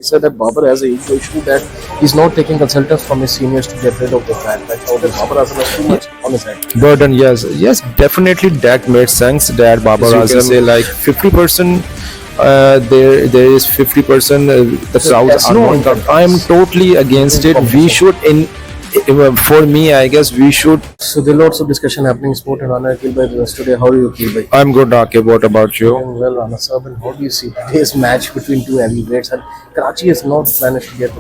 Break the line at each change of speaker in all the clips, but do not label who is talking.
He said that Babar has a ego issue that he's not taking consultants from his seniors to get rid of the fan. Like how that Babar Azam has too much on his head.
Burden, yes, yes, definitely that made sense. That Babar
As you
Azam
can
say like 50%. There is 50%. The crowds
There's
are
no
not.
income.
I am totally against it. We should for me, I guess we should.
So there are lots of discussion happening in sport and honor Akil bhai today. How are you, Akil bhai?
I'm good, Akib. What about you?
Doing well, Rana Sahib, and how do you see today's match between two heavyweights? And Karachi has not managed to get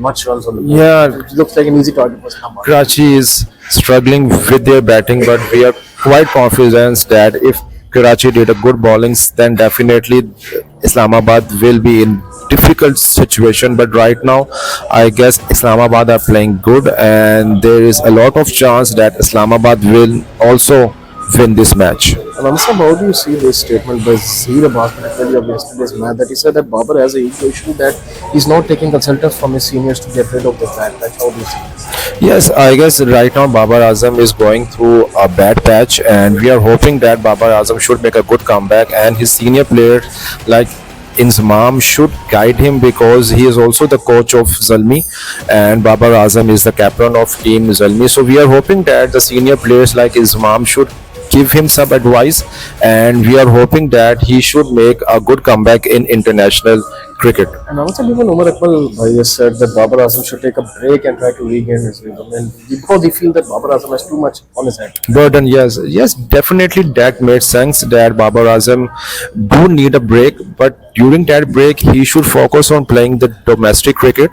much runs on the board.
Yeah.
It looks like an easy target for Islamabad.
Karachi is struggling with their batting, but we are quite confident that if Karachi did a good bowlings, then definitely Islamabad will be in difficult situation. But right now, I guess Islamabad are playing good, and there is a lot of chance that Islamabad will also win this match.
And Ansab, how do you see this statement by Zahir Abbas, particularly of yesterday's match, that he said that Babar has a ego issue that he's not taking consultants from his seniors to get rid of the fan? Like how do you see this?
Yes, I guess right now Babar Azam is going through a bad patch, and we are hoping that Babar Azam should make a good comeback, and his senior players like Inzamam should guide him because he is also the coach of Zalmi, and Babar Azam is the captain of team Zalmi. So we are hoping that the senior players like Inzamam should give him some advice, and we are hoping that he should make a good comeback in international cricket.
And also, even Umar Akmal bhai has said that Babar Azam should take a break and try to regain his rhythm. And because he feels that Babar Azam has too much on his head.
Burden, yes, yes, definitely that made sense. That Babar Azam do need a break, but during that break, he should focus on playing the domestic cricket.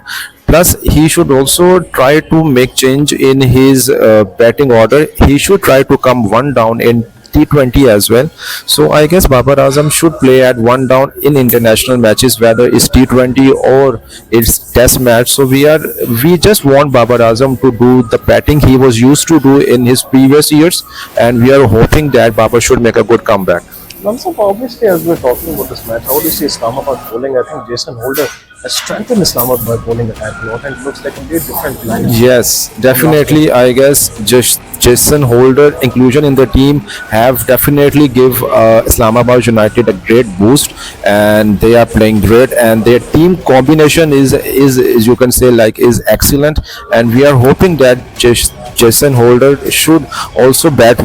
Plus, he should also try to make change in his batting order. He should try to come one down in T20 as well. So I guess Babar Azam should play at one down in international matches, whether it's T20 or it's Test match. So we just want Babar Azam to do the batting he was used to do in his previous years, and we are hoping that Babar should make a good comeback.
Namsab, obviously, as we're talking about this match, how do you see Islamabad bowling? I think Jason Holder has strengthened Islamabad by bowling attack a lot, and it looks like a very different line.
Yes, definitely. I guess just Jason Holder inclusion in the team have definitely give Islamabad United a great boost, and they are playing great. And their team combination is you can say like is excellent. And we are hoping that Jason Holder should also bat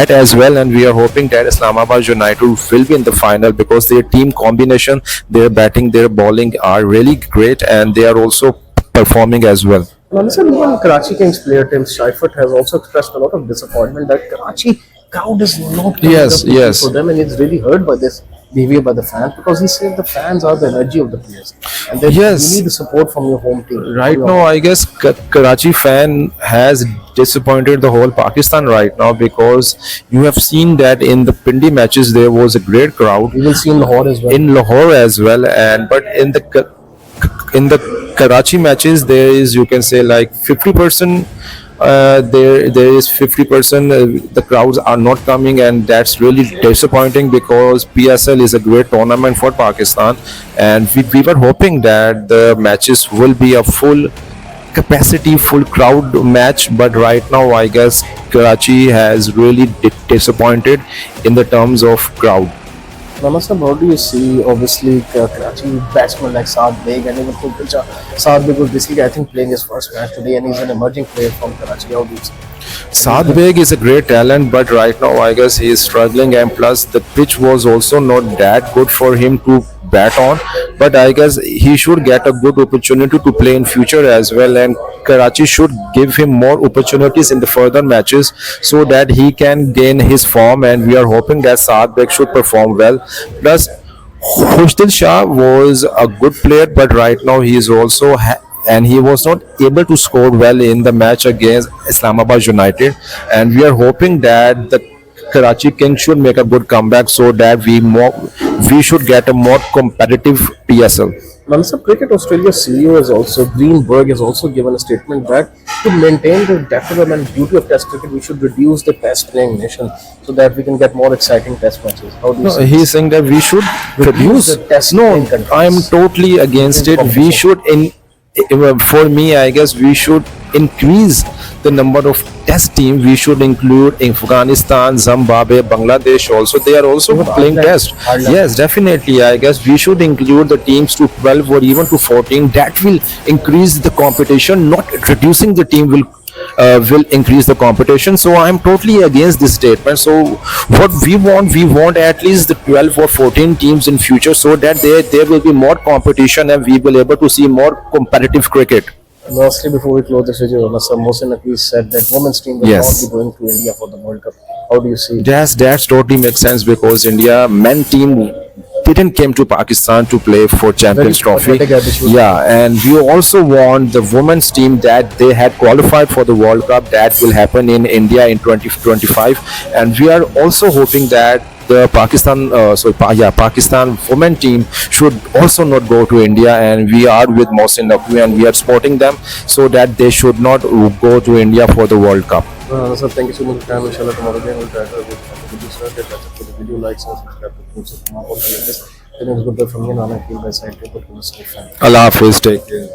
as well, and we are hoping that Islamabad United will be in the final because their team combination, their batting, their bowling are really great, and they are also performing as well.
And honestly, even Karachi Kings player Tim Seifert has also expressed a lot of disappointment that Karachi crowd is not coming
Yes,
up to
yes.
for them, and he's really hurt by this behavior by the fans because he said the fans are the energy of the players, and that
Yes.
you need the support from your home team.
Right now, I guess Karachi fan has disappointed the whole Pakistan right now because you have seen that in the Pindi matches there was a great crowd
We will see in Lahore as well.
in Lahore as well, and but in the Karachi matches there is you can say like 50%. There is 50%. The crowds are not coming, and that's really disappointing because PSL is a great tournament for Pakistan, and we were hoping that the matches will be a full capacity, full crowd match. But right now, I guess Karachi has really disappointed in the terms of crowd.
Namaste, how do you see, obviously, Karachi batsmen like Saad Beg and even Kulcha? Saad Beg was basically, I think, playing his first match today, and he's an emerging player from Karachi. How do you see?
Saad Beg is a great talent, but right now I guess he is struggling, and plus the pitch was also not that good for him to bat on. But I guess he should get a good opportunity to play in future as well, and Karachi should give him more opportunities in the further matches so that he can gain his form. And we are hoping that Saad Beg should perform well. Plus, Khushdil Shah was a good player, but right now he is also and he was not able to score well in the match against Islamabad United. And we are hoping that the Karachi Kings should make a good comeback so that we should get a more competitive PSL.
Namaste, Cricket Australia CEO has also, Greenberg has also given a statement that to maintain the decorum and beauty of Test cricket, we should reduce the Test playing nation so that we can get more exciting Test matches. How do you
No,
see?
he's saying that we should reduce.
the test
No,
playing countries.
I am totally against it. We should for me, I guess we should increase the number of test team, we should include Afghanistan, Zimbabwe, Bangladesh also. They are also
Even
playing
Ireland.
test.
Ireland.
Yes, definitely. I guess we should include the teams to 12 or even to 14. That will increase the competition, not reducing the team will increase the competition. So I'm totally against this statement. So what we want at least the 12 or 14 teams in future, so that there will be more competition and we will able to see more competitive cricket.
Lastly, before we close this video, Mr. Mohsin Naqvi said that women's team will
Yes.
not be going to India for the World Cup. How do you see it?
That's totally makes sense, because India men team didn't came to Pakistan to play for Champions
Very
Trophy.
pathetic attitude.
Yeah, and we also want the women's team that they had qualified for the World Cup, that will happen in India in 2025, and we are also hoping that the Pakistan women team should also not go to India, and we are with Mohsin Naqvi and we are supporting them, so that they should not go to India for the World Cup.
Sir, thank you so much for your time. Inshallah, tomorrow again we'll try to have a video, sir. Get that's it for the video. Like, subscribe to Foods of Tomorrow. Then it's goodbye from me, Nana. Feel by side. Take care of yourself.
Allah Hafiz, take care.